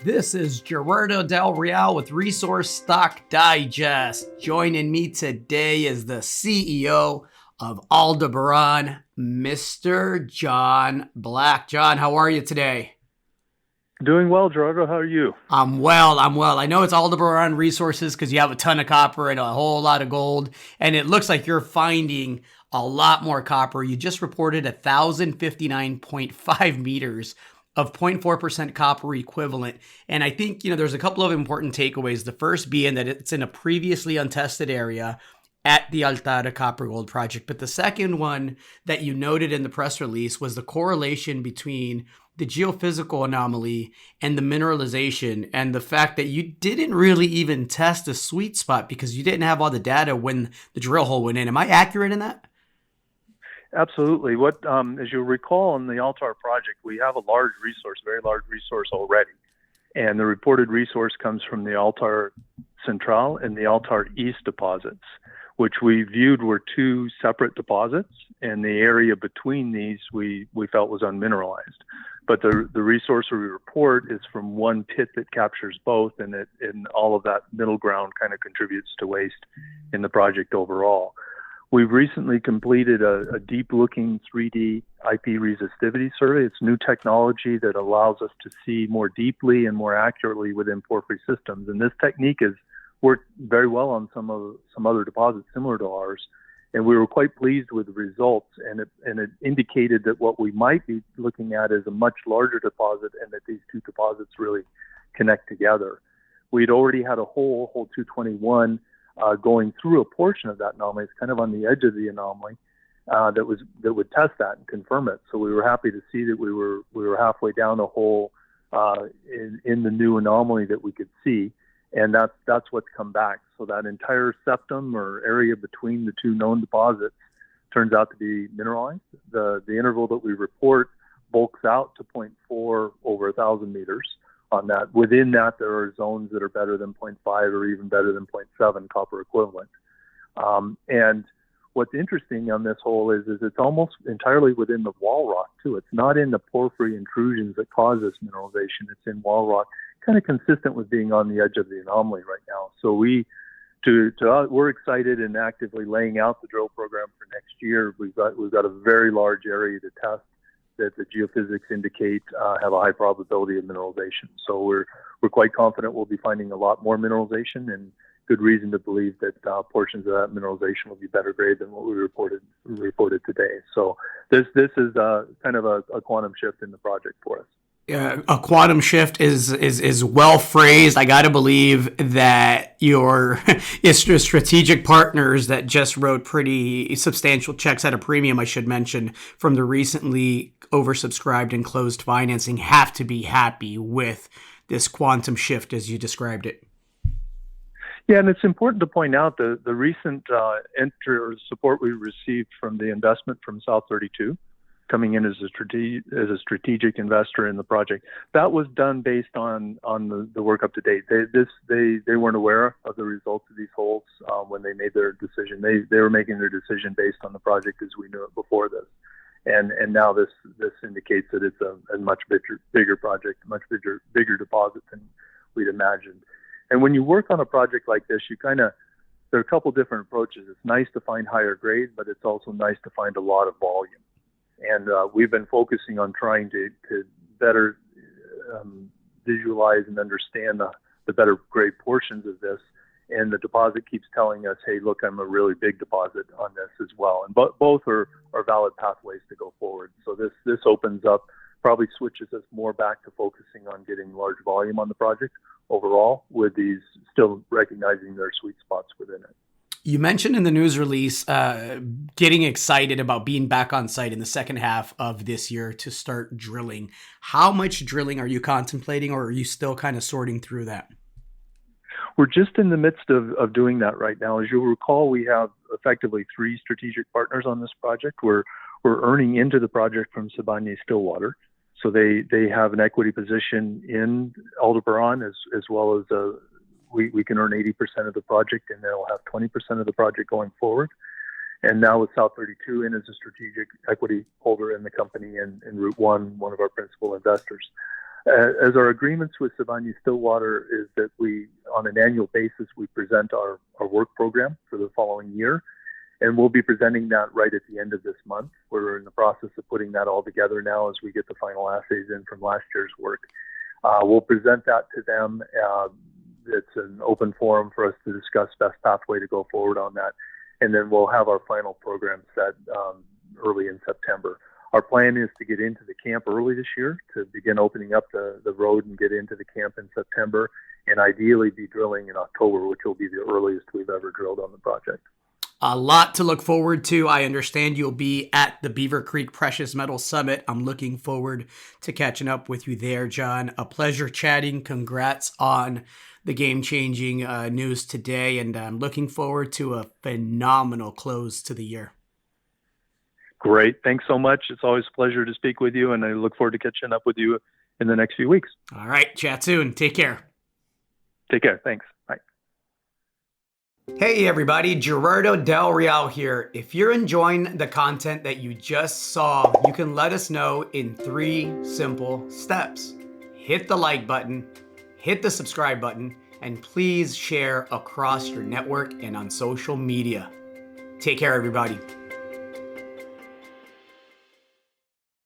This is Gerardo Del Real with Resource Stock Digest. Joining me today is the CEO of Aldebaran, Mr. John Black. John, how are you today? Doing well, Gerardo. How are you? I'm well. I know it's Aldebaran Resources because you have a ton of copper and a whole lot of gold, and it looks like you're finding a lot more copper. You just reported 1,059.5 meters of 0.4% copper equivalent. And I think, there's a couple of important takeaways. The first being that it's in a previously untested area at the ALDE copper gold project. But the second one that you noted in the press release was the correlation between the geophysical anomaly and the mineralization, and the fact that you didn't really even test a sweet spot because you didn't have all the data when the drill hole went in. Am I accurate in that? Absolutely. As you'll recall, in the Altar project, we have a large resource, very large resource already. And the reported resource comes from the Altar Central and the Altar East deposits, which we viewed were two separate deposits. And the area between these we felt was unmineralized. But the resource we report is from one pit that captures both, and all of that middle ground kind of contributes to waste in the project overall. We've recently completed a deep-looking 3D IP resistivity survey. It's new technology that allows us to see more deeply and more accurately within porphyry systems. And this technique has worked very well on some other deposits similar to ours. And we were quite pleased with the results. And it indicated that what we might be looking at is a much larger deposit, and that these two deposits really connect together. We'd already had a hole 221, going through a portion of that anomaly. It's kind of on the edge of the anomaly that would test that and confirm it. So we were happy to see that we were halfway down the hole in the new anomaly that we could see, and that's what's come back. So that entire septum or area between the two known deposits turns out to be mineralized. The interval that we report bulks out to 0.4 over 1,000 meters. On that, within that, there are zones that are better than 0.5 or even better than 0.7 copper equivalent. And what's interesting on this hole is it's almost entirely within the wall rock too. It's not in the porphyry intrusions that cause this mineralization. It's in wall rock, kind of consistent with being on the edge of the anomaly right now. So we're excited and actively laying out the drill program for next year. We've got a very large area to test that the geophysics indicate have a high probability of mineralization. So we're quite confident we'll be finding a lot more mineralization, and good reason to believe that portions of that mineralization will be better grade than what we reported today. So this is kind of a quantum shift in the project for us. A quantum shift is well phrased. I got to believe that your strategic partners that just wrote pretty substantial checks at a premium, I should mention, from the recently oversubscribed and closed financing have to be happy with this quantum shift as you described it. Yeah, and it's important to point out the recent support we received from the investment from South 32, coming in as a strategic investor in the project. That was done based on the work up to date. They weren't aware of the results of these holes when they made their decision. They were making their decision based on the project as we knew it before this. And now this indicates that it's a much bigger project, much bigger deposit than we'd imagined. And when you work on a project like this, there are a couple different approaches. It's nice to find higher grade, but it's also nice to find a lot of volume. And we've been focusing on trying to better visualize and understand the better grade portions of this. And the deposit keeps telling us, hey, look, I'm a really big deposit on this as well. And both are valid pathways to go forward. So this opens up, probably switches us more back to focusing on getting large volume on the project overall, with these still recognizing their sweet spots within it. You mentioned in the news release getting excited about being back on site in the second half of this year to start drilling. How much drilling are you contemplating, or are you still kind of sorting through that? We're just in the midst of doing that right now. As you'll recall, we have effectively 3 strategic partners on this project. We're earning into the project from Sibanye-Stillwater. So they have an equity position in Aldebaran as well as we can earn 80% of the project, and they'll have 20% of the project going forward. And now with South 32 in as a strategic equity holder in the company, and Route 1, one of our principal investors. As our agreements with Sibanye-Stillwater is that we, on an annual basis, we present our work program for the following year. And we'll be presenting that right at the end of this month. We're in the process of putting that all together now as we get the final assays in from last year's work. We'll present that to them. It's an open forum for us to discuss best pathway to go forward on that. And then we'll have our final program set early in September. Our plan is to get into the camp early this year, to begin opening up the road and get into the camp in September, and ideally be drilling in October, which will be the earliest we've ever drilled on the project. A lot to look forward to. I understand you'll be at the Beaver Creek Precious Metals Summit. I'm looking forward to catching up with you there, John. A pleasure chatting. Congrats on the game-changing news today, and I'm looking forward to a phenomenal close to the year. Great. Thanks so much. It's always a pleasure to speak with you, and I look forward to catching up with you in the next few weeks. All right. Chat soon. Take care. Take care. Thanks. Bye. Hey everybody, Gerardo Del Real here. If you're enjoying the content that you just saw, you can let us know in 3 simple steps. Hit the like button, hit the subscribe button, and please share across your network and on social media. Take care, everybody.